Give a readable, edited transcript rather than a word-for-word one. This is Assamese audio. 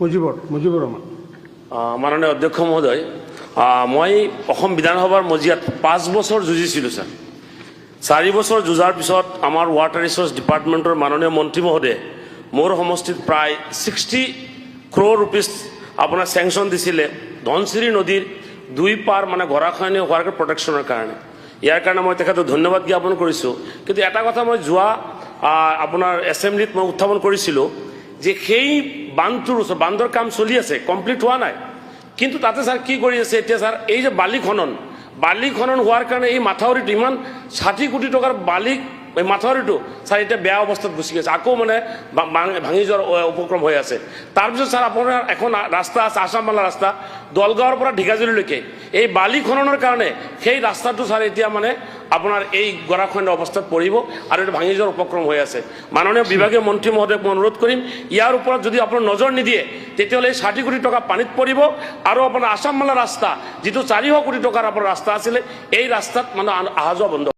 মুজিবুৰ ৰহমান। মাননীয় অধ্যক্ষ মহোদয়, মই অসম বিধানসভাৰ মজিয়াত 5 বছৰ যুঁজিছিলোঁ ছাৰ। 4 বছৰ যুঁজাৰ পিছত আমাৰ ৱাটাৰ ৰিচোৰ্চ ডিপাৰ্টমেণ্টৰ মাননীয় মন্ত্ৰী মহোদয়ে মোৰ সমষ্টিত প্ৰায় 60 crore rupees আপোনাৰ চেংচন দিছিলে ধনশিৰি নদীৰ 2 পাৰ মানে গৰাখহনীয়া হোৱাৰ প্ৰটেকশ্যনৰ কাৰণে। ইয়াৰ কাৰণে মই তেখেতক ধন্যবাদ জ্ঞাপন কৰিছোঁ। কিন্তু এটা কথা মই যোৱা আপোনাৰ এছেম্বলিত মই উত্থাপন কৰিছিলোঁ যে সেই বান্ধটোৰ ওচৰত বান্ধৰ কাম চলি আছে, কমপ্লিট হোৱা নাই। কিন্তু তাতে ছাৰ কি কৰি আছে এতিয়া ছাৰ, এই যে বালি খনন হোৱাৰ কাৰণে এই মাথাউৰিটো ইমান 60 কোটি টকাৰ বালি এই মাথাউৰিটো ছাৰ এতিয়া বেয়া অৱস্থাত গুচি গৈছে, আকৌ মানে ভাঙি যোৱাৰ উপক্ৰম হৈ আছে। তাৰপিছত ছাৰ আপোনাৰ এখন ৰাস্তা আছে আছামমালা ৰাস্তা, দলগাঁৱৰ পৰা ঢেকিয়াজুলিলৈকে এই বালি খননৰ কাৰণে সেই ৰাস্তাটো ছাৰ এতিয়া মানে আপোনাৰ এই গৰাখহনীয়া অৱস্থাত পৰিব আৰু এইটো ভাঙি যোৱাৰ উপক্ৰম হৈ আছে। মাননীয় বিভাগীয় মন্ত্ৰী মহোদয়ক মই অনুৰোধ কৰিম, ইয়াৰ ওপৰত যদি আপোনাৰ নজৰ নিদিয়ে তেতিয়াহ'লে এই 60 কোটি টকা পানীত পৰিব আৰু আপোনাৰ আছামমালা ৰাস্তা যিটো 400 কোটি টকাৰ আপোনাৰ ৰাস্তা আছিলে এই ৰাস্তাত মানে অহা যোৱা বন্ধ।